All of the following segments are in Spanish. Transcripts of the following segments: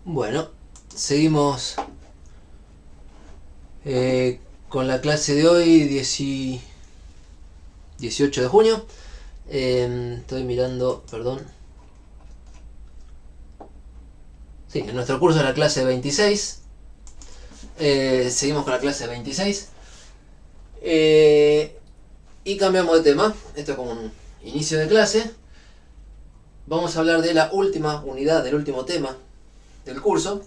Bueno, seguimos con la clase de hoy, 18 de junio. Estoy mirando, perdón. Sí, en nuestro curso es la clase 26. Seguimos con la clase 26. Y cambiamos de tema. Esto es como un inicio de clase. Vamos a hablar de la última unidad, del último tema del curso.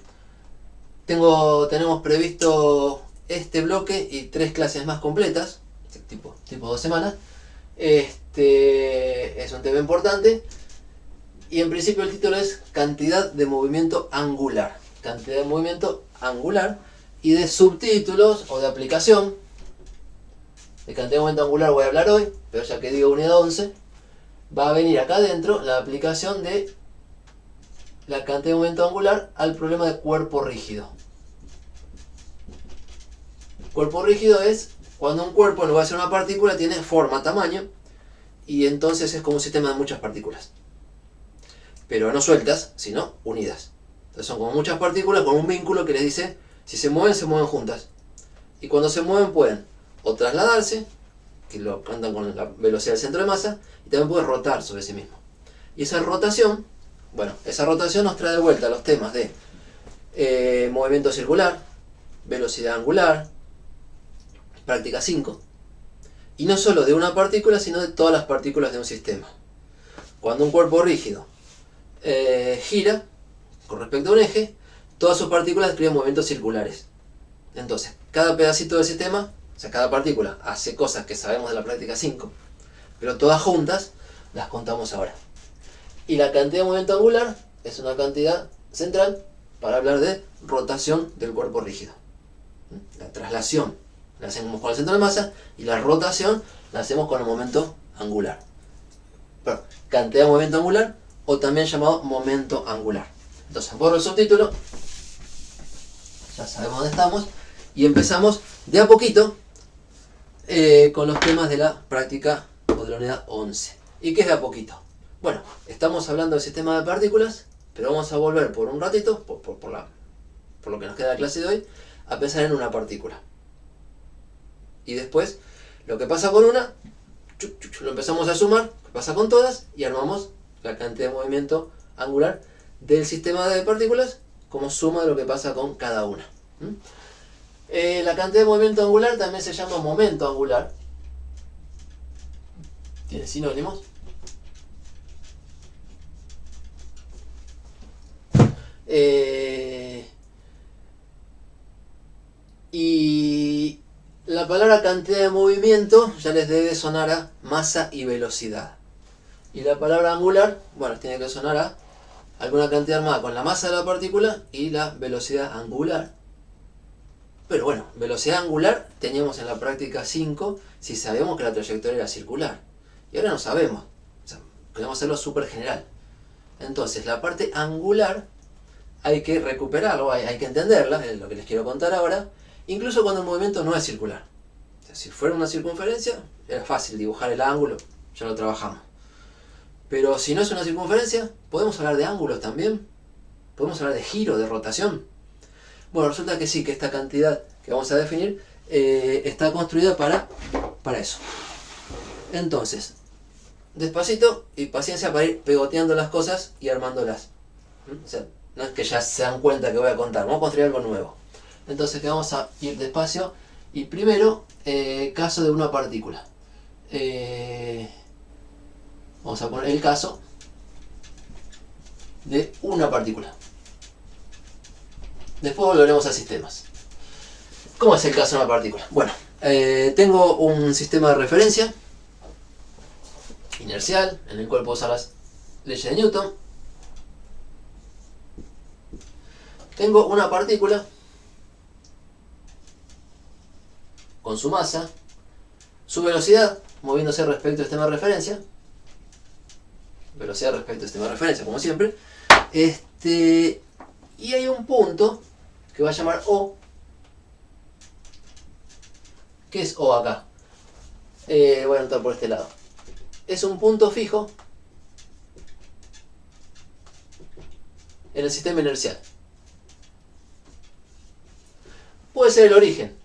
Tenemos previsto este bloque y 3 clases más completas, tipo 2 semanas. Este es un tema importante y en principio el título es cantidad de movimiento angular. Cantidad de movimiento angular, y de subtítulos o de aplicación. De cantidad de movimiento angular voy a hablar hoy, pero ya que digo unidad 11, va a venir acá adentro la aplicación de la cantidad de movimiento angular al problema de cuerpo rígido. Cuerpo rígido es cuando un cuerpo, en lugar de ser una partícula, tiene forma, tamaño, y entonces es como un sistema de muchas partículas. Pero no sueltas, sino unidas. Entonces son como muchas partículas con un vínculo que les dice, si se mueven juntas. Y cuando se mueven pueden o trasladarse, que lo andan con la velocidad del centro de masa, y también pueden rotar sobre sí mismo. Y esa rotación nos trae de vuelta los temas de movimiento circular, velocidad angular, práctica 5. Y no solo de una partícula, sino de todas las partículas de un sistema. Cuando un cuerpo rígido gira con respecto a un eje, todas sus partículas describen movimientos circulares. Entonces, cada pedacito del sistema, o sea, cada partícula hace cosas que sabemos de la práctica 5, pero todas juntas las contamos ahora. Y la cantidad de movimiento angular es una cantidad central para hablar de rotación del cuerpo rígido. La traslación la hacemos con el centro de masa y la rotación la hacemos con el momento angular. Pero, cantidad de movimiento angular, o también llamado momento angular. Entonces borro el subtítulo, ya sabemos dónde estamos, y empezamos de a poquito con los temas de la práctica o de la unidad 11. ¿Y qué es de a poquito? Bueno, estamos hablando del sistema de partículas, pero vamos a volver por un ratito, por lo que nos queda de la clase de hoy, a pensar en una partícula. Y después, lo que pasa con una, lo empezamos a sumar, lo que pasa con todas, y armamos la cantidad de movimiento angular del sistema de partículas como suma de lo que pasa con cada una. La cantidad de movimiento angular también se llama momento angular. Tiene sinónimos. Y la palabra cantidad de movimiento ya les debe sonar a masa y velocidad. Y la palabra angular, bueno, tiene que sonar a alguna cantidad armada con la masa de la partícula y la velocidad angular. Pero bueno, velocidad angular teníamos en la práctica 5 si sabemos que la trayectoria era circular. Y ahora no sabemos. O sea, queremos hacerlo súper general. Entonces, la parte angular hay que recuperarlo, hay que entenderla, es lo que les quiero contar ahora, incluso cuando el movimiento no es circular. O sea, si fuera una circunferencia, era fácil dibujar el ángulo, ya lo trabajamos. Pero si no es una circunferencia, podemos hablar de ángulos también, podemos hablar de giro, de rotación. Bueno, resulta que sí, que esta cantidad que vamos a definir está construida para eso. Entonces, despacito y paciencia para ir pegoteando las cosas y armándolas. O sea, no es que ya se dan cuenta que voy a contar, vamos a construir algo nuevo. Entonces que vamos a ir despacio. Y primero, caso de una partícula. Vamos a poner el caso de una partícula. Después volveremos a sistemas. ¿Cómo es el caso de una partícula? Bueno, tengo un sistema de referencia inercial, en el cual puedo usar las leyes de Newton. Tengo una partícula con su masa, su velocidad, moviéndose respecto al sistema de referencia. Velocidad respecto al sistema de referencia, como siempre. Y hay un punto que va a llamar O. ¿Qué es O acá? Voy a anotar por este lado. Es un punto fijo en el sistema inercial. puede ser el origen.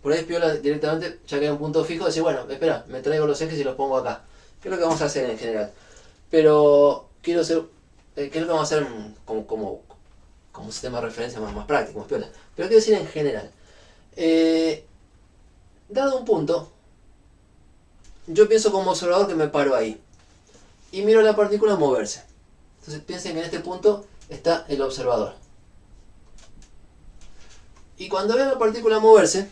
Por ahí es piola directamente, ya que hay un punto fijo, decir, bueno, espera, me traigo los ejes y los pongo acá. ¿Qué es lo que vamos a hacer en general? Pero quiero hacer, ¿qué es lo que vamos a hacer como sistema de referencia más práctico, más piola? Pero quiero decir en general. Dado un punto, yo pienso como observador que me paro ahí. Y miro la partícula moverse. Entonces piensen que en este punto está el observador. Y cuando veo la partícula moverse,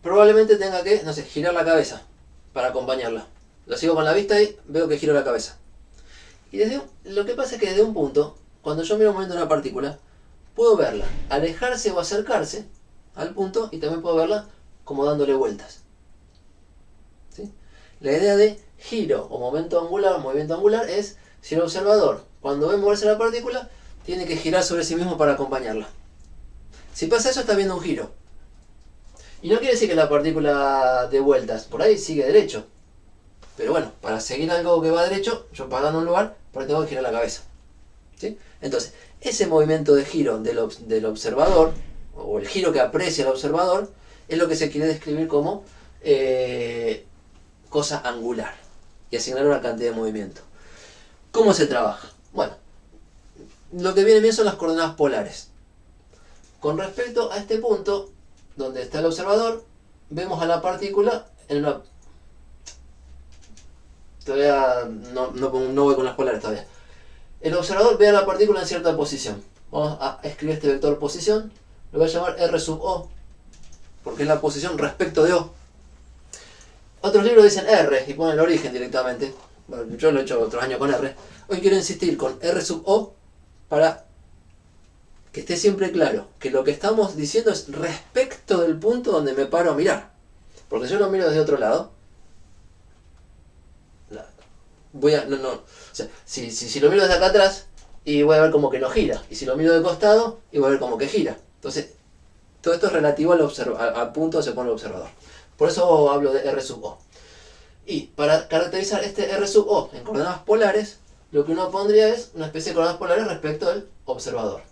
probablemente tenga que, no sé, girar la cabeza para acompañarla. Lo sigo con la vista y veo que giro la cabeza. Y lo que pasa es que desde un punto, cuando yo miro el movimiento de una partícula, puedo verla alejarse o acercarse al punto y también puedo verla como dándole vueltas. ¿Sí? La idea de giro o movimiento angular es si el observador, cuando ve moverse la partícula, tiene que girar sobre sí mismo para acompañarla. Si pasa eso, está viendo un giro. Y no quiere decir que la partícula dé vueltas, por ahí sigue derecho. Pero bueno, para seguir algo que va derecho, yo paro en un lugar, pero tengo que girar la cabeza. ¿Sí? Entonces, ese movimiento de giro del observador, o el giro que aprecia el observador, es lo que se quiere describir como cosa angular. Y asignar una cantidad de movimiento. ¿Cómo se trabaja? Bueno, lo que viene bien son las coordenadas polares. Con respecto a este punto, donde está el observador, vemos a la partícula en una... Todavía no voy con las polares todavía. El observador ve a la partícula en cierta posición. Vamos a escribir este vector posición. Lo voy a llamar R sub O, porque es la posición respecto de O. Otros libros dicen R y ponen el origen directamente. Bueno, yo lo he hecho otros años con R. Hoy quiero insistir con R sub O para que esté siempre claro que lo que estamos diciendo es respecto del punto donde me paro a mirar. Porque si yo lo miro desde otro lado, o sea, si lo miro desde acá atrás, y voy a ver como que no gira. Y si lo miro de costado, y voy a ver como que gira. Entonces, todo esto es relativo al punto donde se pone el observador. Por eso hablo de R sub O. Y para caracterizar este R sub O en coordenadas polares, lo que uno pondría es una especie de coordenadas polares respecto al observador.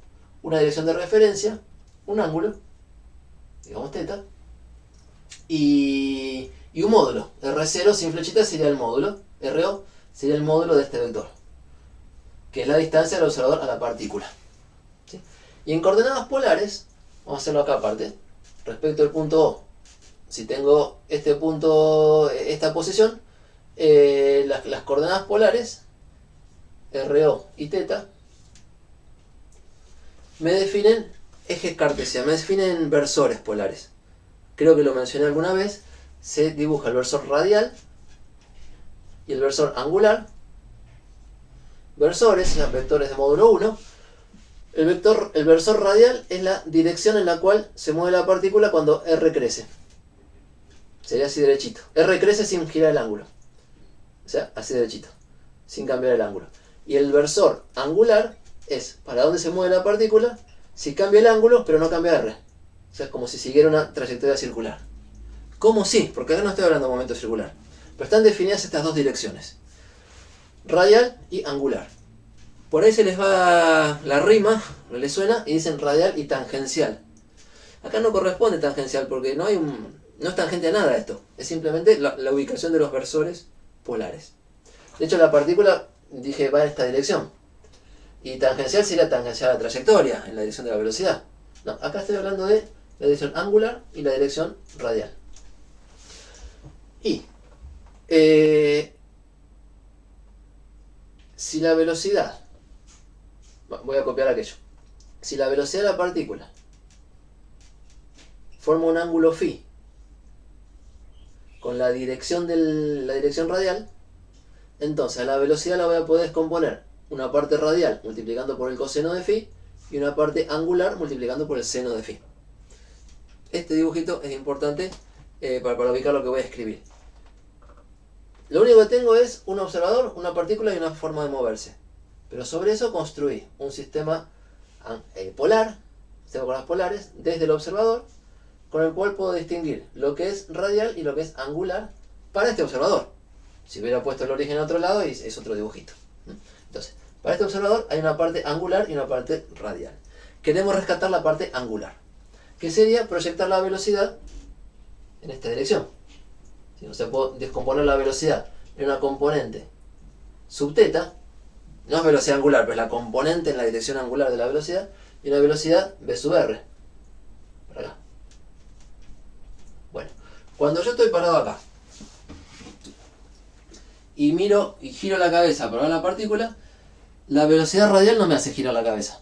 Una dirección de referencia, un ángulo, digamos θ, y un módulo. R0 sin flechita sería el módulo, RO sería el módulo de este vector, que es la distancia del observador a la partícula. ¿Sí? Y en coordenadas polares, vamos a hacerlo acá aparte, respecto al punto O. Si tengo este punto, esta posición, las coordenadas polares, RO y θ, me definen ejes cartesianos, me definen versores polares. Creo que lo mencioné alguna vez. Se dibuja el versor radial y el versor angular. Versores, los vectores de módulo 1. El versor radial es la dirección en la cual se mueve la partícula cuando R crece. Sería así derechito. R crece sin girar el ángulo. O sea, así derechito, sin cambiar el ángulo. Y el versor angular es para dónde se mueve la partícula si cambia el ángulo pero no cambia R. O sea, es como si siguiera una trayectoria circular. ¿Cómo sí? Porque acá no estoy hablando de momento circular. Pero están definidas estas dos direcciones. Radial y angular. Por ahí se les va la rima, no les suena, y dicen radial y tangencial. Acá no corresponde tangencial porque no es tangente a nada esto. Es simplemente la ubicación de los versores polares. De hecho, la partícula, dije, va en esta dirección. Y tangencial sería tangencial a la trayectoria, en la dirección de la velocidad. No, acá estoy hablando de la dirección angular y la dirección radial. Y si la velocidad, voy a copiar aquello, si la velocidad de la partícula forma un ángulo phi con la dirección radial, entonces a la velocidad la voy a poder descomponer una parte radial multiplicando por el coseno de phi y una parte angular multiplicando por el seno de phi. Este dibujito es importante para ubicar lo que voy a escribir. Lo único que tengo es un observador, una partícula y una forma de moverse. Pero sobre eso construí un sistema polar, sistema con las polares, desde el observador, con el cual puedo distinguir lo que es radial y lo que es angular para este observador. Si hubiera puesto el origen a otro lado, es otro dibujito. Entonces, para este observador hay una parte angular y una parte radial. queremos rescatar la parte angular, que sería proyectar la velocidad en esta dirección. Si no se puede descomponer la velocidad en una componente subteta, no es velocidad angular, pero es la componente en la dirección angular de la velocidad, y una velocidad v sub r, para acá. Bueno, cuando yo estoy parado acá, y miro y giro la cabeza para ver la partícula, la velocidad radial no me hace girar la cabeza.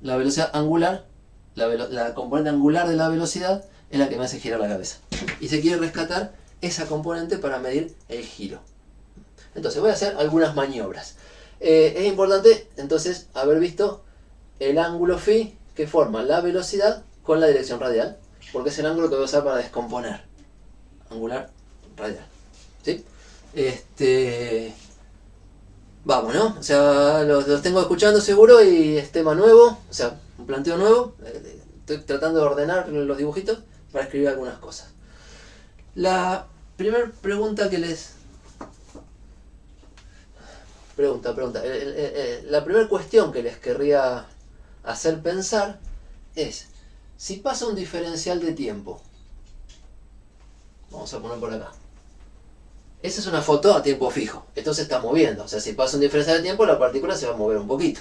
La velocidad angular, la componente angular de la velocidad, es la que me hace girar la cabeza. Y se quiere rescatar esa componente para medir el giro. Entonces voy a hacer algunas maniobras. Es importante entonces haber visto el ángulo phi que forma la velocidad con la dirección radial, porque es el ángulo que voy a usar para descomponer. Angular radial. ¿Sí? Vamos, ¿no? O sea, los tengo escuchando seguro y es tema nuevo, o sea, un planteo nuevo. Estoy tratando de ordenar los dibujitos para escribir algunas cosas. La primera pregunta que les... Pregunta. La primera cuestión que les querría hacer pensar es, si pasa un diferencial de tiempo, vamos a poner por acá. Esa es una foto a tiempo fijo. Esto se está moviendo. O sea, si pasa un diferencial de tiempo, la partícula se va a mover un poquito.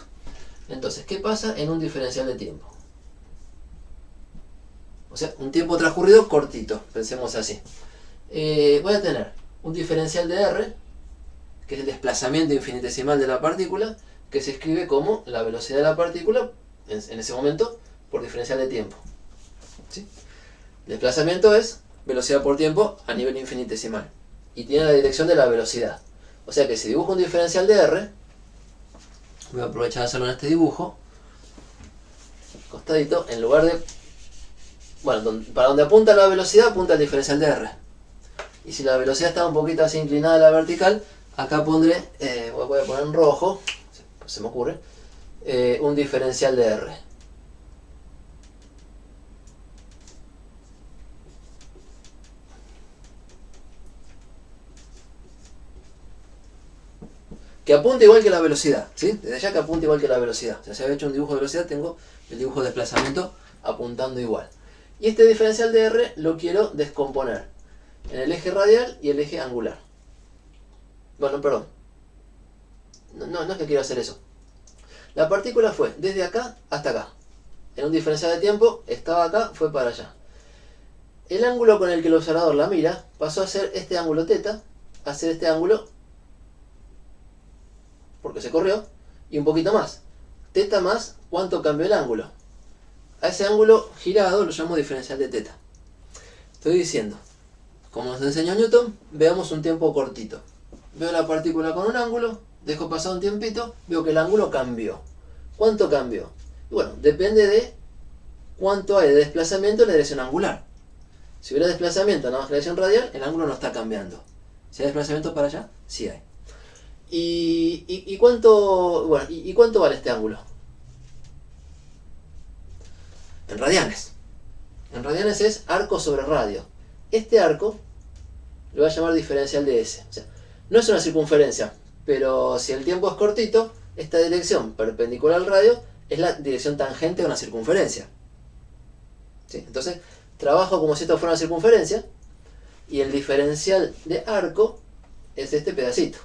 Entonces, ¿qué pasa en un diferencial de tiempo? O sea, un tiempo transcurrido cortito. Pensemos así. Voy a tener un diferencial de R, que es el desplazamiento infinitesimal de la partícula, que se escribe como la velocidad de la partícula, en ese momento, por diferencial de tiempo. ¿Sí? El desplazamiento es velocidad por tiempo a nivel infinitesimal. Y tiene la dirección de la velocidad. O sea que si dibujo un diferencial de R, voy a aprovechar de hacerlo en este dibujo, costadito, en lugar de... Bueno, para donde apunta la velocidad, apunta el diferencial de R. Y si la velocidad está un poquito así inclinada a la vertical, acá pondré, voy a poner en rojo, se me ocurre, un diferencial de R. Que apunte igual que la velocidad, ¿sí? Desde ya que apunte igual que la velocidad. O sea, si había hecho un dibujo de velocidad, tengo el dibujo de desplazamiento apuntando igual. Y este diferencial de R lo quiero descomponer en el eje radial y el eje angular. Bueno, perdón. No es que quiero hacer eso. La partícula fue desde acá hasta acá. En un diferencial de tiempo, estaba acá, fue para allá. El ángulo con el que el observador la mira pasó a ser este ángulo θ, a ser este ángulo, porque se corrió, y un poquito más. Θ más, ¿cuánto cambió el ángulo? A ese ángulo girado lo llamo diferencial de θ. Estoy diciendo, como nos enseñó Newton, veamos un tiempo cortito. Veo la partícula con un ángulo, dejo pasar un tiempito, veo que el ángulo cambió. ¿Cuánto cambió? Y bueno, depende de cuánto hay de desplazamiento en la dirección angular. Si hubiera desplazamiento en la dirección radial, el ángulo no está cambiando. Si hay desplazamiento para allá, sí hay. ¿Y cuánto, bueno, y cuánto vale este ángulo? En radianes. En radianes es arco sobre radio. Este arco lo voy a llamar diferencial de S. O sea, no es una circunferencia, pero si el tiempo es cortito, esta dirección perpendicular al radio es la dirección tangente a una circunferencia. ¿Sí? Entonces, trabajo como si esto fuera una circunferencia, y el diferencial de arco es este pedacito.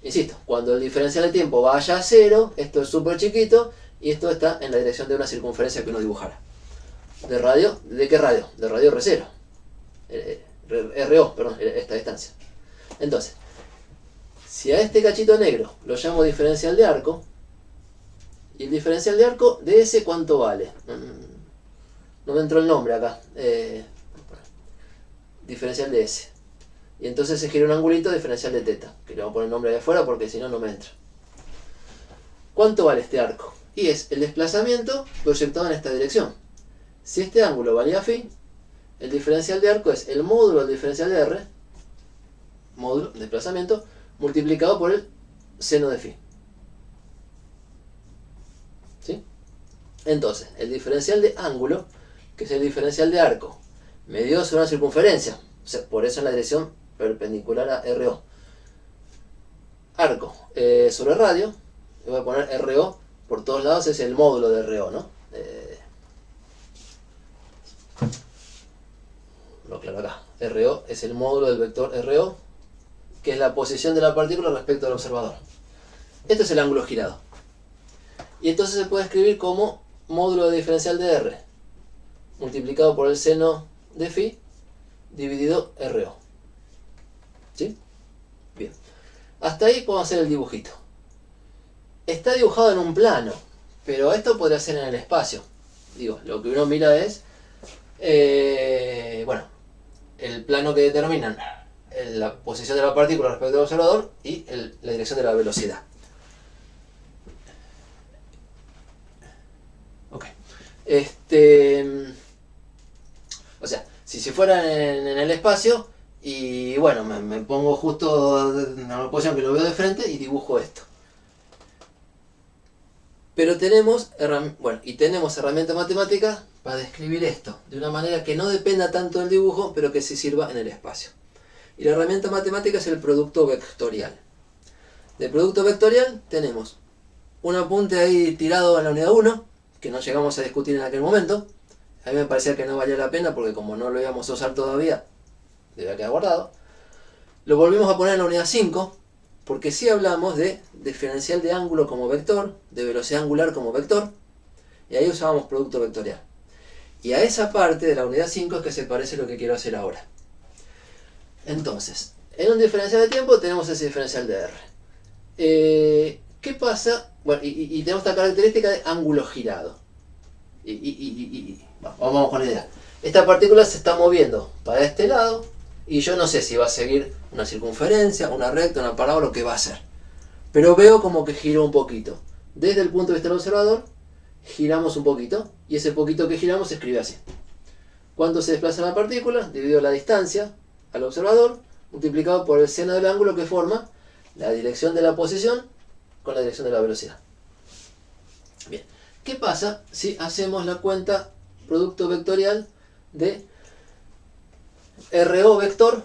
Insisto, cuando el diferencial de tiempo vaya a cero, esto es súper chiquito, y esto está en la dirección de una circunferencia que uno dibujara. ¿De radio? ¿De qué radio? De radio R0. RO, perdón, esta distancia. Entonces, si a este cachito negro lo llamo diferencial de arco, y el diferencial de arco de S, ¿cuánto vale? No me entró el nombre acá. Diferencial de S. Y entonces se gira un angulito diferencial de θ, que le voy a poner el nombre ahí afuera porque si no, no me entra. ¿Cuánto vale este arco? Y es el desplazamiento proyectado en esta dirección. Si este ángulo valía phi, el diferencial de arco es el módulo del diferencial de R, módulo, desplazamiento, multiplicado por el seno de phi. ¿Sí? Entonces, el diferencial de ángulo, que es el diferencial de arco, medido sobre una circunferencia, o sea, por eso en la dirección perpendicular a RO. Arco sobre radio, le voy a poner RO por todos lados es el módulo de RO, ¿no? Lo aclaro acá. RO es el módulo del vector RO, que es la posición de la partícula respecto al observador. Este es el ángulo girado. Y entonces se puede escribir como módulo de diferencial de R, multiplicado por el seno de phi, dividido RO. ¿Sí? Bien. Hasta ahí podemos hacer el dibujito. Está dibujado en un plano, pero esto podría ser en el espacio. Digo, lo que uno mira es, bueno, el plano que determinan la posición de la partícula respecto al observador y la dirección de la velocidad. Ok. O sea, si fuera en el espacio y bueno, me pongo justo en una posición que lo veo de frente y dibujo esto. Pero tenemos herramientas matemáticas para describir esto de una manera que no dependa tanto del dibujo, pero que sí sirva en el espacio. Y la herramienta matemática es el producto vectorial. Del producto vectorial tenemos un apunte ahí tirado en la unidad 1, que no llegamos a discutir en aquel momento. A mí me parecía que no valía la pena porque como no lo íbamos a usar todavía, debía quedar guardado. Lo volvimos a poner en la unidad 5, porque sí hablamos de diferencial de ángulo como vector, de velocidad angular como vector, y ahí usábamos producto vectorial. Y a esa parte de la unidad 5 es que se parece lo que quiero hacer ahora. Entonces, en un diferencial de tiempo tenemos ese diferencial de R. ¿Qué pasa? Bueno, y tenemos esta característica de ángulo girado. Vamos con la idea. Esta partícula se está moviendo para este lado y yo no sé si va a seguir una circunferencia, una recta, una parábola o qué va a hacer. Pero veo como que giró un poquito. Desde el punto de vista del observador, giramos un poquito y ese poquito que giramos se escribe así. ¿Cuánto se desplaza la partícula? Dividido la distancia al observador, multiplicado por el seno del ángulo que forma la dirección de la posición con la dirección de la velocidad. Bien, ¿qué pasa si hacemos la cuenta producto vectorial de RO vector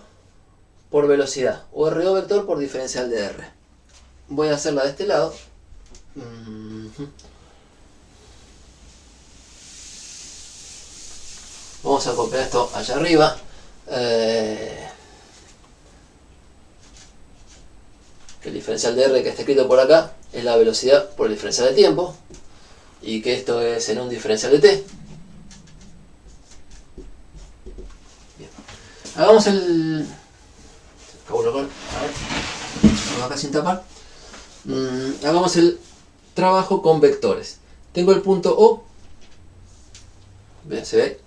por velocidad o RO vector por diferencial de R? Voy a hacerla de este lado. Vamos a copiar esto allá arriba. Que el diferencial de R que está escrito por acá es la velocidad por el diferencial de tiempo. Y que esto es en un diferencial de t. Bien. Hagamos el... Acabo de colocar. A ver. Acá sin tapar. Hagamos el trabajo con vectores. Tengo el punto O. Bien, ¿se ve?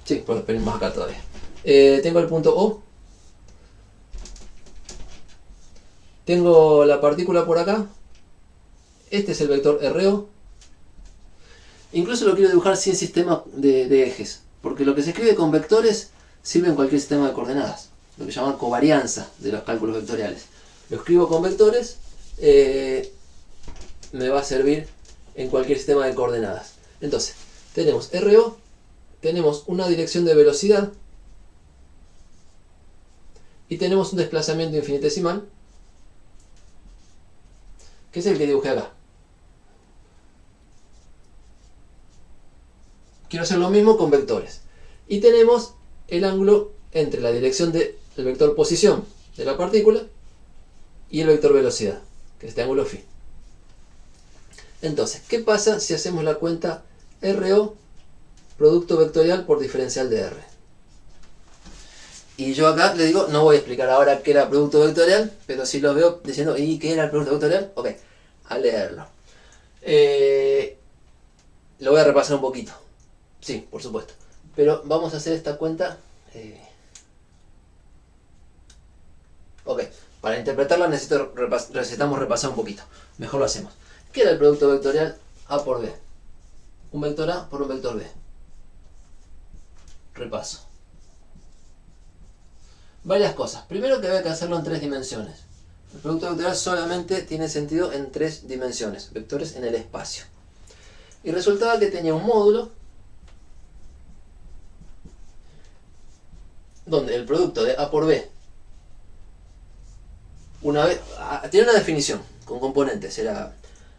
Sí, puedo poner más acá todavía. Tengo el punto O. Tengo la partícula por acá. Este es el vector RO. Incluso lo quiero dibujar sin sistema de ejes. Porque lo que se escribe con vectores sirve en cualquier sistema de coordenadas. Lo que llaman covarianza de los cálculos vectoriales. Lo escribo con vectores. Me va a servir en cualquier sistema de coordenadas. Entonces, tenemos RO. Tenemos una dirección de velocidad. Y tenemos un desplazamiento infinitesimal. Que es el que dibujé acá. Quiero hacer lo mismo con vectores. Y tenemos el ángulo entre la dirección del vector posición de la partícula y el vector velocidad, que es este ángulo phi. Entonces, ¿qué pasa si hacemos la cuenta RO producto vectorial por diferencial de R? Y yo acá le digo, no voy a explicar ahora qué era producto vectorial, pero si lo veo diciendo, ¿y qué era el producto vectorial? Ok, a leerlo. Lo voy a repasar un poquito. Sí, por supuesto. Pero vamos a hacer esta cuenta. Ok, para interpretarla necesitamos repasar un poquito. Mejor lo hacemos. ¿Qué era el producto vectorial A por B? Un vector A por un vector B. Repaso. Varias cosas. Primero que había que hacerlo en 3 dimensiones. El producto vectorial solamente tiene sentido en 3 dimensiones. Vectores en el espacio. Y resultaba que tenía un módulo donde el producto de A por B tiene una definición con componentes. Era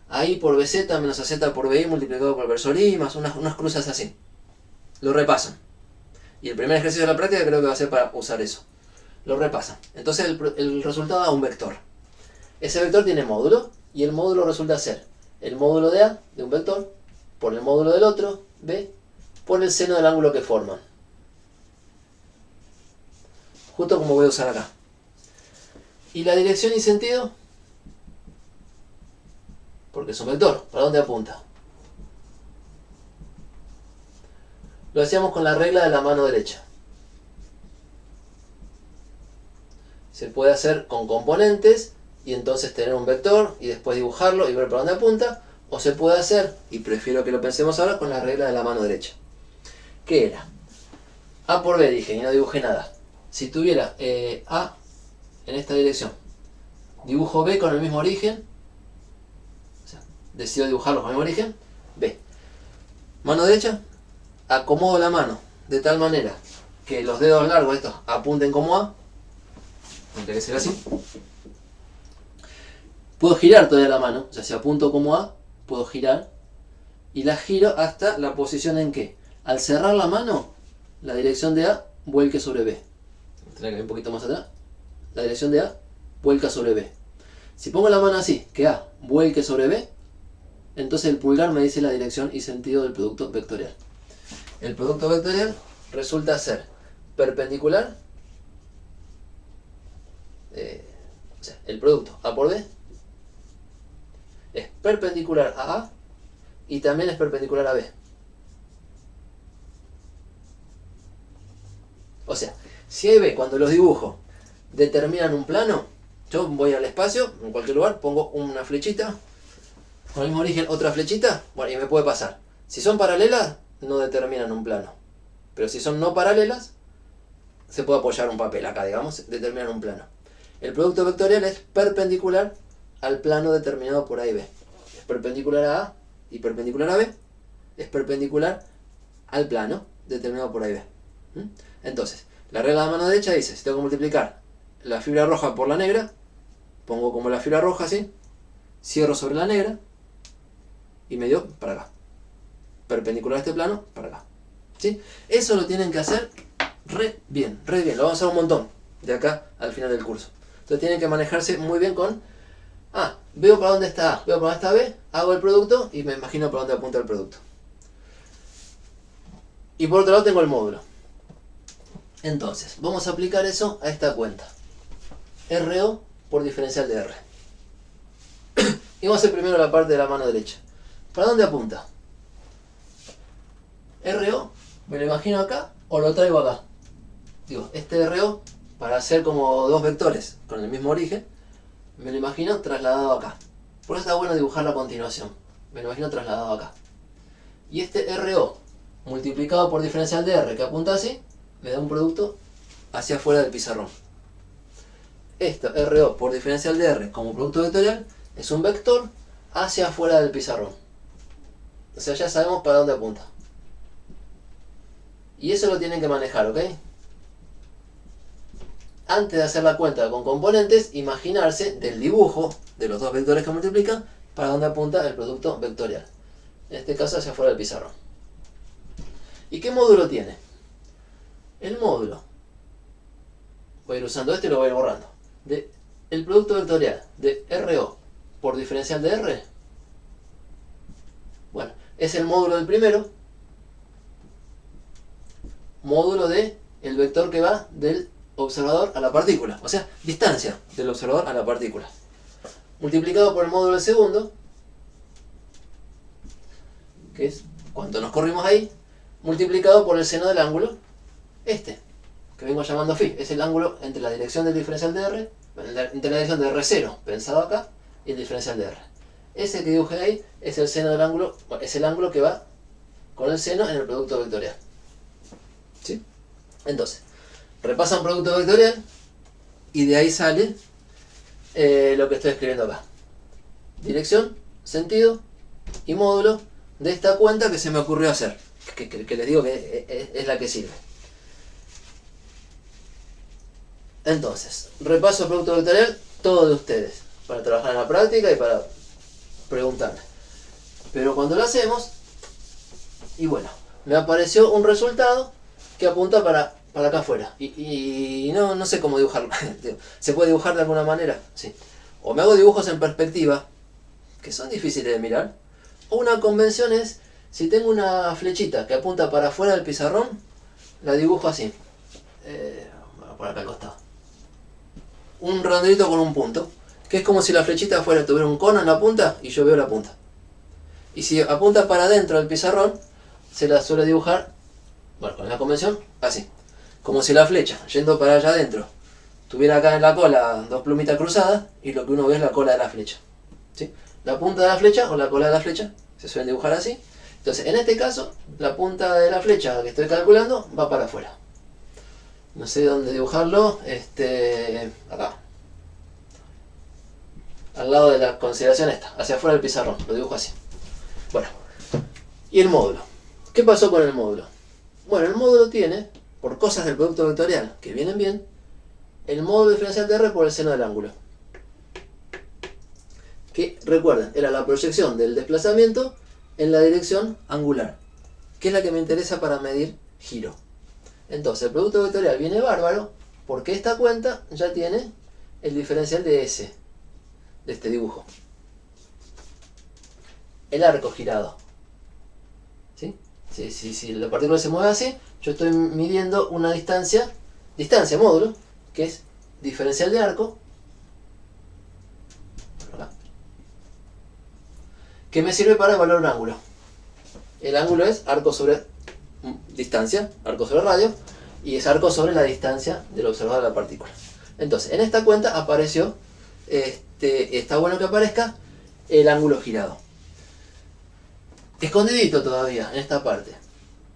AI por BZ menos AZ por BI multiplicado por versor I, más unas cruzas así. Lo repasan. Y el primer ejercicio de la práctica creo que va a ser para usar eso. Lo repasan. Entonces el resultado da un vector. Ese vector tiene módulo, y el módulo resulta ser el módulo de A, de un vector, por el módulo del otro, B, por el seno del ángulo que forman. Justo como voy a usar acá. Y la dirección y sentido, porque es un vector, ¿para dónde apunta? Lo hacíamos con la regla de la mano derecha. Se puede hacer con componentes y entonces tener un vector y después dibujarlo y ver para dónde apunta, o se puede hacer, y prefiero que lo pensemos ahora, con la regla de la mano derecha. ¿Qué era? A por B dije y no dibujé nada. Si tuviera A en esta dirección, dibujo B con el mismo origen, o sea, decido dibujarlo con el mismo origen, B. Mano derecha, acomodo la mano de tal manera que los dedos largos estos apunten como A, tendría que ser así. Puedo girar todavía la mano, o sea, si apunto como A, puedo girar, y la giro hasta la posición en que, al cerrar la mano, la dirección de A vuelque sobre B. Tendrá que ir un poquito más atrás. La dirección de A vuelca sobre B. Si pongo la mano así, que A vuelque sobre B, entonces el pulgar me dice la dirección y sentido del producto vectorial. El producto vectorial resulta ser perpendicular, o sea, el producto A por B es perpendicular a A y también es perpendicular a B. O sea, si A y B, cuando los dibujo, determinan un plano, yo voy al espacio, en cualquier lugar, pongo una flechita, con el mismo origen otra flechita, bueno, y me puede pasar. Si son paralelas, no determinan un plano. Pero si son no paralelas, se puede apoyar un papel acá, digamos, determinan un plano. El producto vectorial es perpendicular al plano determinado por A y B. Es perpendicular a A y perpendicular a B. Es perpendicular al plano determinado por A y B. Entonces, la regla de la mano derecha dice, si tengo que multiplicar la fibra roja por la negra, pongo como la fibra roja así, cierro sobre la negra y me dio para acá. Perpendicular a este plano, para acá. ¿Sí? Eso lo tienen que hacer re bien. Lo vamos a hacer un montón de acá al final del curso. Entonces tienen que manejarse muy bien con... veo para dónde está A, veo para dónde está B, hago el producto y me imagino para dónde apunta el producto. Y por otro lado tengo el módulo. Entonces, vamos a aplicar eso a esta cuenta. RO por diferencial de R. Y vamos a hacer primero la parte de la mano derecha. ¿Para dónde apunta? RO, ¿me lo imagino acá o lo traigo acá? Digo, este RO, para hacer como dos vectores con el mismo origen, me lo imagino trasladado acá. Por eso está bueno dibujarlo a continuación. Me lo imagino trasladado acá. Y este RO, multiplicado por diferencial de R, que apunta así, me da un producto hacia afuera del pizarrón. Esto, RO por diferencial de R, como producto vectorial, es un vector hacia afuera del pizarrón. O sea, ya sabemos para dónde apunta. Y eso lo tienen que manejar, ¿ok? Antes de hacer la cuenta con componentes, imaginarse del dibujo de los dos vectores que multiplican para dónde apunta el producto vectorial. En este caso hacia afuera del pizarrón. ¿Y qué módulo tiene? El módulo, voy a ir usando este y lo voy a ir borrando, el producto vectorial de RO por diferencial de R, bueno, es el módulo del primero, módulo de el vector que va del observador a la partícula, o sea, distancia del observador a la partícula, multiplicado por el módulo del segundo, que es cuánto nos corrimos ahí, multiplicado por el seno del ángulo, este, que vengo llamando phi, es el ángulo entre la dirección del diferencial de R, entre la dirección de R0, pensado acá, y el diferencial de R. Ese que dibujé ahí es el seno del ángulo, es el ángulo que va con el seno en el producto vectorial. ¿Sí? Entonces, repasan producto vectorial y de ahí sale lo que estoy escribiendo acá. Dirección, sentido y módulo de esta cuenta que se me ocurrió hacer, que les digo que es la que sirve. Entonces, repaso el producto vectorial, todo de ustedes, para trabajar en la práctica y para preguntar. preguntarme. Pero cuando lo hacemos, y bueno, me apareció un resultado que apunta para acá afuera. Y no sé cómo dibujarlo. ¿Se puede dibujar de alguna manera? Sí. O me hago dibujos en perspectiva, que son difíciles de mirar. O una convención es, si tengo una flechita que apunta para afuera del pizarrón, la dibujo así. Por acá al costado. Un redondito con un punto, que es como si la flechita afuera tuviera un cono en la punta y yo veo la punta. Y si apunta para adentro del pizarrón, se la suele dibujar, bueno, con la convención, así. Como si la flecha, yendo para allá adentro, tuviera acá en la cola dos plumitas cruzadas y lo que uno ve es la cola de la flecha. ¿Sí? La punta de la flecha o la cola de la flecha se suelen dibujar así. Entonces, en este caso, la punta de la flecha que estoy calculando va para afuera. No sé dónde dibujarlo, acá. Al lado de la consideración esta, hacia afuera del pizarrón, lo dibujo así. Bueno, y el módulo. ¿Qué pasó con el módulo? Bueno, el módulo tiene, por cosas del producto vectorial que vienen bien, el módulo diferencial de R por el seno del ángulo. Que, recuerden, era la proyección del desplazamiento en la dirección angular, que es la que me interesa para medir giro. Entonces, el producto vectorial viene bárbaro, porque esta cuenta ya tiene el diferencial de S, de este dibujo. El arco girado. ¿Sí? Si la partícula se mueve así, yo estoy midiendo una distancia módulo, que es diferencial de arco, que me sirve para evaluar un ángulo. El ángulo es arco sobre distancia, arco sobre radio, y es arco sobre la distancia del observador de la partícula. Entonces, en esta cuenta apareció, está bueno que aparezca el ángulo girado. Escondidito todavía en esta parte.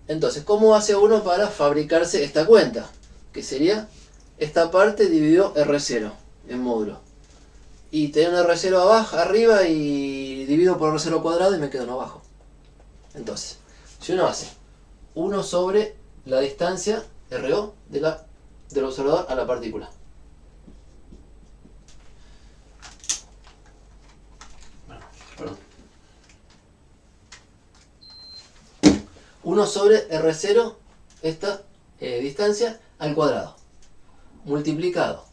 Entonces, ¿cómo hace uno para fabricarse esta cuenta? Que sería esta parte dividido R0 en módulo. Y tener un R0 abajo, arriba y divido por R0 cuadrado y me quedo en abajo. Entonces, si uno hace 1 sobre la distancia RO del observador a la partícula. Perdón. 1 sobre R0, esta distancia al cuadrado, multiplicado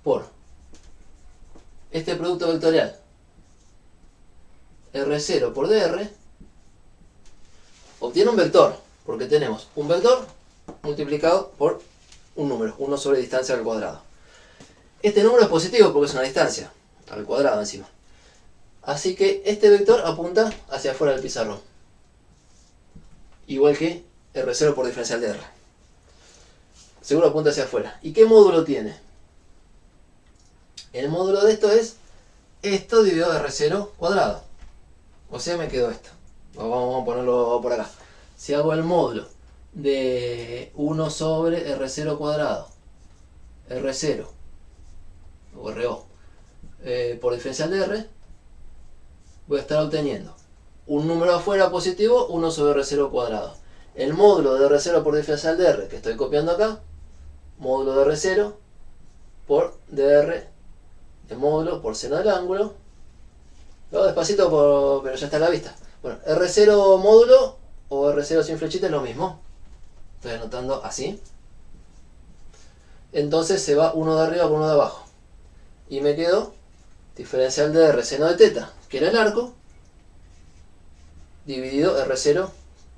por este producto vectorial R0 por DR, obtiene un vector, porque tenemos un vector multiplicado por un número, 1 sobre distancia al cuadrado. Este número es positivo porque es una distancia, al cuadrado encima. Así que este vector apunta hacia afuera del pizarrón. Igual que R0 por diferencial de R. Seguro apunta hacia afuera. ¿Y qué módulo tiene? El módulo de esto es esto dividido R0 cuadrado. O sea, me quedó esto. Vamos a ponerlo por acá. Si hago el módulo de 1 sobre R0 cuadrado, R0 o RO por diferencial de R, voy a estar obteniendo un número afuera positivo, 1 sobre R0 cuadrado. El módulo de R0 por diferencial de R, que estoy copiando acá, módulo de R0 por DR, el módulo por seno del ángulo. Luego despacito, pero ya está a la vista. Bueno, R0 módulo o R0 sin flechita es lo mismo. Estoy anotando así. Entonces se va uno de arriba con uno de abajo. Y me quedo diferencial de R seno de teta, que era el arco, dividido R0,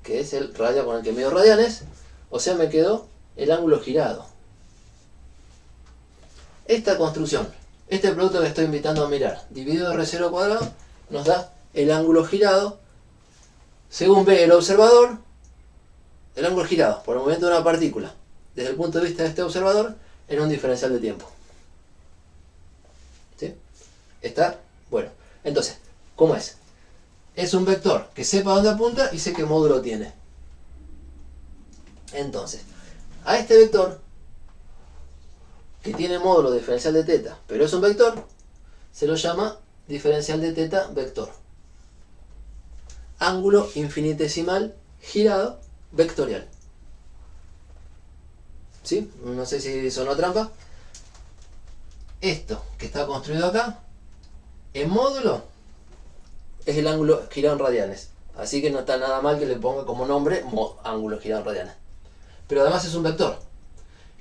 que es el radio con el que mido radianes. O sea, me quedó el ángulo girado. Esta construcción, este producto que estoy invitando a mirar, dividido R0 cuadrado, nos da el ángulo girado, según ve el observador, el ángulo girado por el movimiento de una partícula, desde el punto de vista de este observador, en un diferencial de tiempo. ¿Sí? ¿Está? Bueno, entonces, ¿cómo es? Es un vector que sepa dónde apunta y sé qué módulo tiene. Entonces, a este vector, que tiene módulo diferencial de teta, pero es un vector, se lo llama diferencial de teta vector. Ángulo infinitesimal girado vectorial. ¿Sí? No sé si sonó trampa. Esto que está construido acá, en módulo, es el ángulo girado en radianes. Así que no está nada mal que le ponga como nombre ángulo girado en radianes. Pero además es un vector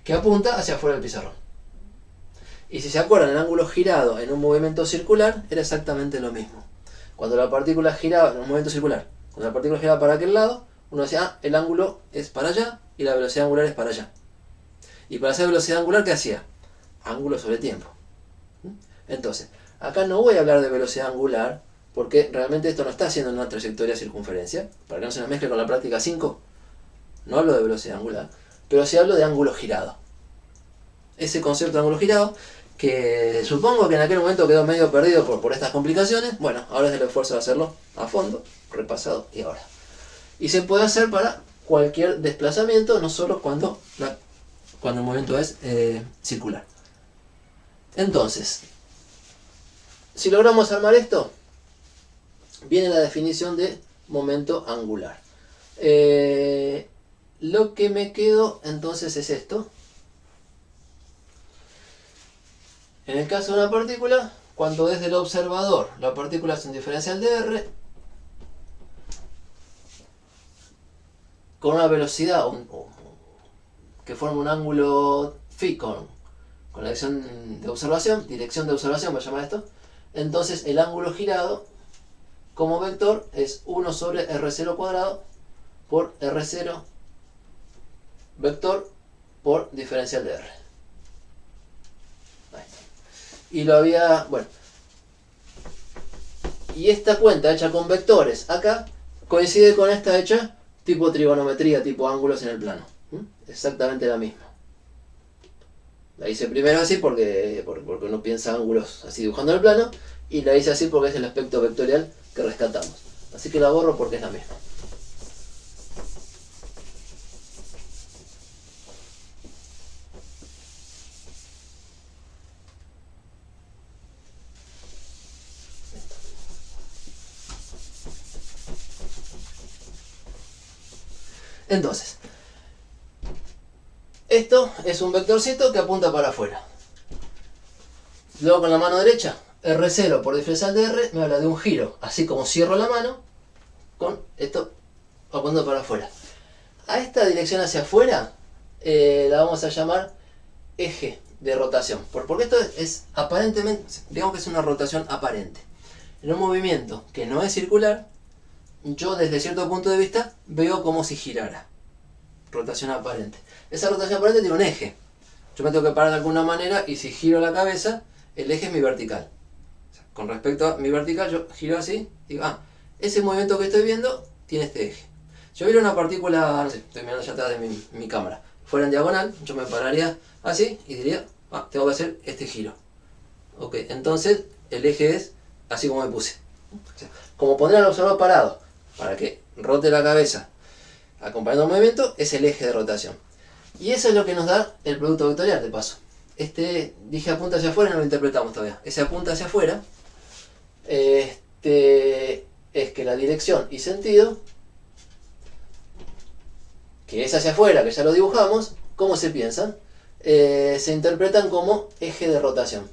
que apunta hacia afuera del pizarrón. Y si se acuerdan, el ángulo girado en un movimiento circular era exactamente lo mismo. Cuando la partícula giraba en un movimiento circular, cuando la partícula giraba para aquel lado, uno decía, ah, el ángulo es para allá y la velocidad angular es para allá. Y para hacer velocidad angular, ¿qué hacía? Ángulo sobre tiempo. Entonces, acá no voy a hablar de velocidad angular, porque realmente esto no está haciendo una trayectoria circunferencia, para que no se nos mezcle con la práctica 5. No hablo de velocidad angular, pero sí hablo de ángulo girado. Ese concepto de ángulo girado, que supongo que en aquel momento quedó medio perdido por estas complicaciones, bueno, ahora es el esfuerzo de hacerlo a fondo, repasado y ahora. Y se puede hacer para cualquier desplazamiento, no solo cuando el movimiento es circular. Entonces, si logramos armar esto, viene la definición de momento angular. Lo que me quedo entonces es esto. En el caso de una partícula, cuando desde el observador la partícula es un diferencial de r con una velocidad que forma un ángulo phi con la dirección de observación, voy a llamar esto, entonces el ángulo girado como vector es 1 sobre r0 cuadrado por r0 vector por diferencial de r. Ahí está. Y lo había, bueno, y esta cuenta hecha con vectores acá coincide con esta hecha tipo trigonometría, tipo ángulos en el plano. Exactamente la misma. La hice primero así porque uno piensa ángulos así dibujando el plano, y la hice así porque es el aspecto vectorial que rescatamos. Así que la borro porque es la misma. Entonces, esto es un vectorcito que apunta para afuera. Luego con la mano derecha, R0 por diferencial de R me habla de un giro, así como cierro la mano, con esto apuntando para afuera. A esta dirección hacia afuera la vamos a llamar eje de rotación, porque esto es aparentemente, digamos que es una rotación aparente. En un movimiento que no es circular, yo desde cierto punto de vista veo como si girara. Rotación aparente. Esa rotación aparente tiene un eje. Yo me tengo que parar de alguna manera y si giro la cabeza, el eje es mi vertical. O sea, con respecto a mi vertical, yo giro así, digo, ah, ese movimiento que estoy viendo tiene este eje. Si yo viera una partícula, no sé, estoy mirando allá atrás de mi cámara, fuera en diagonal, yo me pararía así y diría, ah, tengo que hacer este giro. Ok, entonces el eje es así como me puse. O sea, como poner al observador parado para que rote la cabeza acompañando el movimiento, es el eje de rotación. Y eso es lo que nos da el producto vectorial, de paso. Dije apunta hacia afuera y no lo interpretamos todavía. Ese apunta hacia afuera es que la dirección y sentido, que es hacia afuera, que ya lo dibujamos, ¿cómo se piensan? Se interpretan como eje de rotación.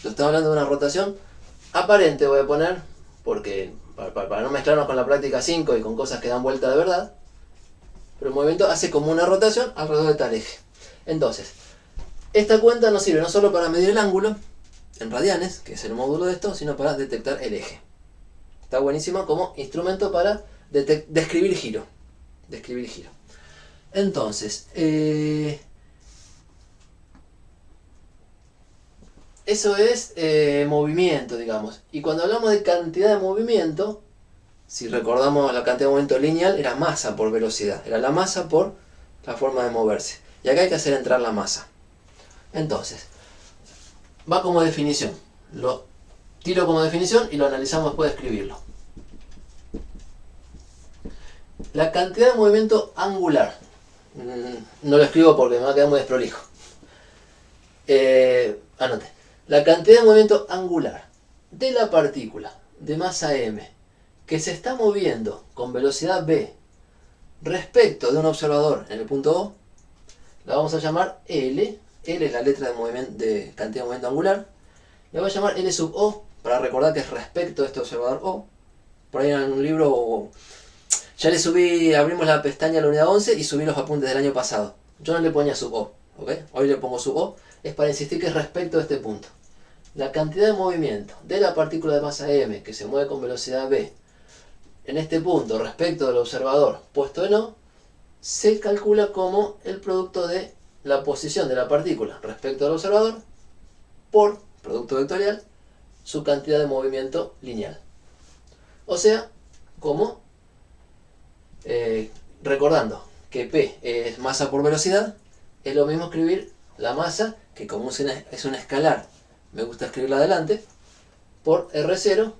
Yo estaba hablando de una rotación aparente, voy a poner, porque para no mezclarnos con la práctica 5 y con cosas que dan vuelta de verdad, pero el movimiento hace como una rotación alrededor de tal eje. Entonces, esta cuenta nos sirve no solo para medir el ángulo en radianes, que es el módulo de esto, sino para detectar el eje. Está buenísimo como instrumento para describir giro. Entonces, eso es movimiento, digamos. Y cuando hablamos de cantidad de movimiento, si recordamos la cantidad de movimiento lineal, era masa por velocidad. Era la masa por la forma de moverse. Y acá hay que hacer entrar la masa. Entonces, va como definición. Lo tiro como definición y lo analizamos después de escribirlo. La cantidad de movimiento angular. No lo escribo porque me va a quedar muy desprolijo. Anote. La cantidad de movimiento angular de la partícula de masa m que se está moviendo con velocidad v respecto de un observador en el punto O, la vamos a llamar L. L es la letra de, de cantidad de movimiento angular. Le voy a llamar L sub O, para recordar que es respecto de este observador O. Por ahí en un libro ya le subí, abrimos la pestaña a la unidad 11 y subí los apuntes del año pasado. Yo no le ponía sub O, ¿ok? Hoy le pongo sub O, es para insistir que es respecto de este punto. La cantidad de movimiento de la partícula de masa m que se mueve con velocidad v en este punto respecto del observador puesto en O, se calcula como el producto de la posición de la partícula respecto al observador por producto vectorial su cantidad de movimiento lineal. O sea, como recordando que P es masa por velocidad, es lo mismo escribir la masa, que como es una escalar, me gusta escribirla adelante, por R0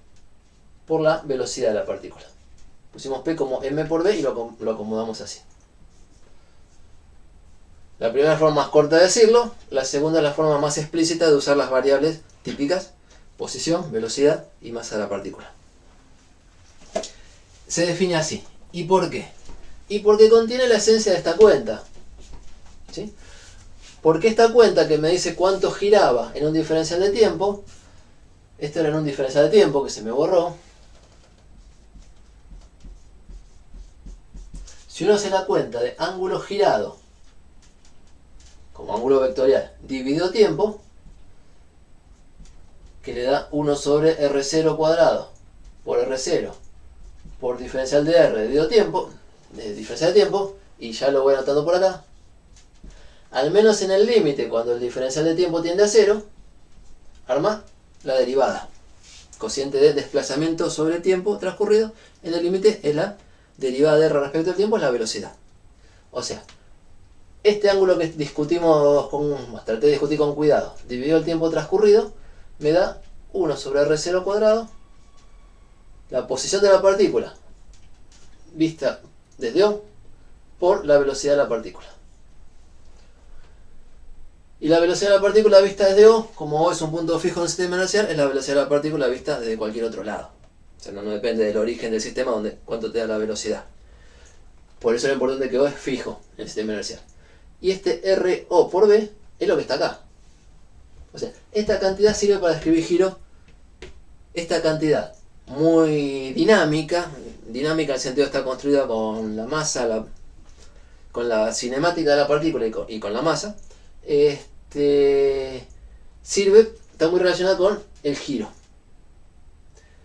por la velocidad de la partícula. Pusimos P como m por v y lo acomodamos así. La primera forma más corta de decirlo, la segunda es la forma más explícita de usar las variables típicas, posición, velocidad y masa de la partícula. Se define así. ¿Y por qué? Y porque contiene la esencia de esta cuenta. ¿Sí? Porque esta cuenta que me dice cuánto giraba en un diferencial de tiempo, esto era en un diferencial de tiempo que se me borró. Si uno hace la cuenta de ángulo girado como ángulo vectorial dividido tiempo, que le da 1 sobre R0 cuadrado por R0 por diferencial de R dividido tiempo, diferencial de tiempo, y ya lo voy anotando por acá, al menos en el límite, cuando el diferencial de tiempo tiende a 0, arma la derivada. Cociente de desplazamiento sobre tiempo transcurrido, en el límite es la derivada de R respecto al tiempo, es la velocidad. O sea, este ángulo que discutimos traté de discutir con cuidado, dividido el tiempo transcurrido, me da 1 sobre R0 cuadrado, la posición de la partícula vista desde O por la velocidad de la partícula. Y la velocidad de la partícula vista desde O, como O es un punto fijo en el sistema inercial, es la velocidad de la partícula vista desde cualquier otro lado. O sea, no depende del origen del sistema cuánto te da la velocidad. Por eso lo importante es que O es fijo en el sistema inercial. Y este RO por V es lo que está acá. O sea, esta cantidad sirve para describir giro. Esta cantidad muy dinámica en el sentido de estar construida con la masa, con la cinemática de la partícula y con la masa, está muy relacionada con el giro.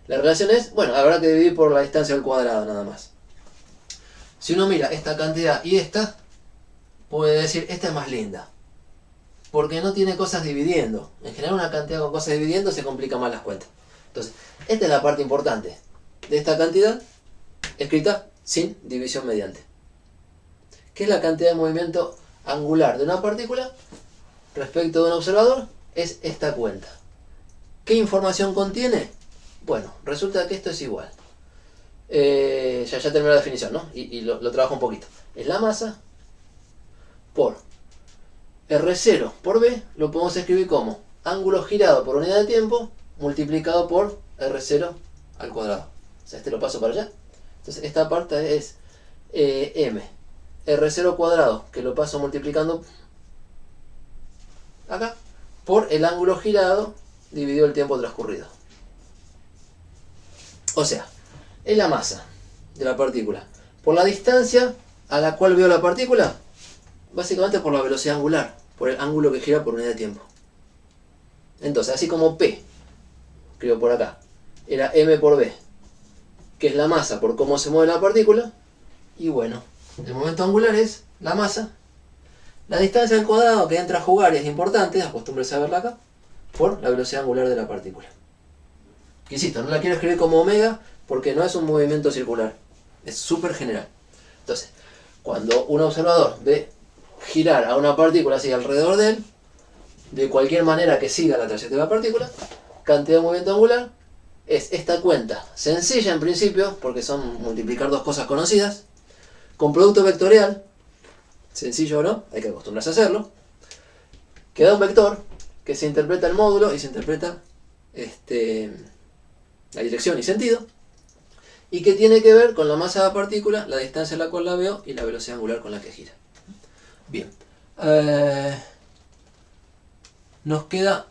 La relación es, bueno, habrá que dividir por la distancia al cuadrado nada más. Si uno mira esta cantidad y esta, puede decir, esta es más linda, porque no tiene cosas dividiendo. En general una cantidad con cosas dividiendo se complica más las cuentas. Entonces, esta es la parte importante de esta cantidad, escrita sin división mediante. ¿Qué es la cantidad de movimiento angular de una partícula respecto de un observador? Es esta cuenta. ¿Qué información contiene? Bueno, resulta que esto es igual. Ya terminó la definición, ¿no? Y lo trabajo un poquito. Es la masa por R0 por V, lo podemos escribir como ángulo girado por unidad de tiempo multiplicado por R0 al cuadrado. O sea, lo paso para allá. Entonces esta parte es M R0 cuadrado, que lo paso multiplicando acá, por el ángulo girado dividido el tiempo transcurrido. O sea, es la masa de la partícula por la distancia a la cual veo la partícula, básicamente por la velocidad angular, por el ángulo que gira por unidad de tiempo. Entonces, así como P, escribo por acá, era M por V, que es la masa por cómo se mueve la partícula, y bueno, el momento angular es la masa, la distancia al cuadrado que entra a jugar y es importante, acostúmbrese a verla acá, por la velocidad angular de la partícula. Insisto, no la quiero escribir como omega porque no es un movimiento circular, es súper general. Entonces, cuando un observador ve girar a una partícula así alrededor de él, de cualquier manera que siga la trayectoria de la partícula, cantidad de movimiento angular es esta cuenta, sencilla en principio, porque son multiplicar dos cosas conocidas, con producto vectorial, sencillo o no, hay que acostumbrarse a hacerlo, que da un vector, que se interpreta el módulo y se interpreta la dirección y sentido, y que tiene que ver con la masa de la partícula, la distancia a la cual la veo y la velocidad angular con la que gira. Bien, Nos queda...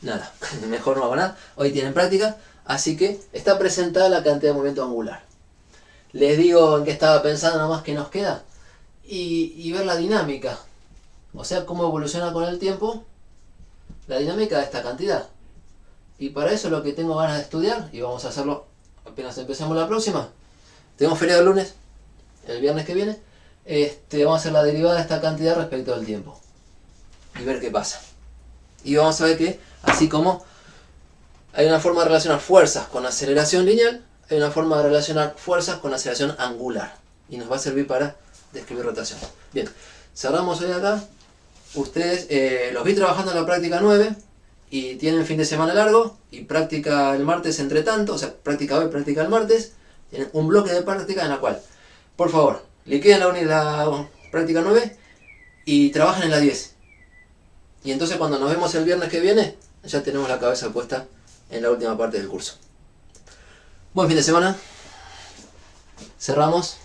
nada, mejor no hago nada. Hoy tienen práctica, así que está presentada la cantidad de movimiento angular. Les digo en qué estaba pensando nomás que nos queda. Y ver la dinámica. O sea, cómo evoluciona con el tiempo la dinámica de esta cantidad. Y para eso lo que tengo ganas de estudiar, y vamos a hacerlo apenas empecemos la próxima. Tenemos feriado el lunes, el viernes que viene. Vamos a hacer la derivada de esta cantidad respecto del tiempo. Y ver qué pasa. Y vamos a ver que, así como hay una forma de relacionar fuerzas con aceleración lineal, hay una forma de relacionar fuerzas con aceleración angular. Y nos va a servir para describir rotación. Bien, cerramos hoy acá. Ustedes los vi trabajando en la práctica 9 y tienen fin de semana largo y práctica el martes entre tanto, o sea, práctica hoy, práctica el martes. Tienen un bloque de práctica en la cual, por favor, liquiden la práctica 9 y trabajen en la 10. Y entonces cuando nos vemos el viernes que viene, ya tenemos la cabeza puesta en la última parte del curso. Buen fin de semana. Cerramos.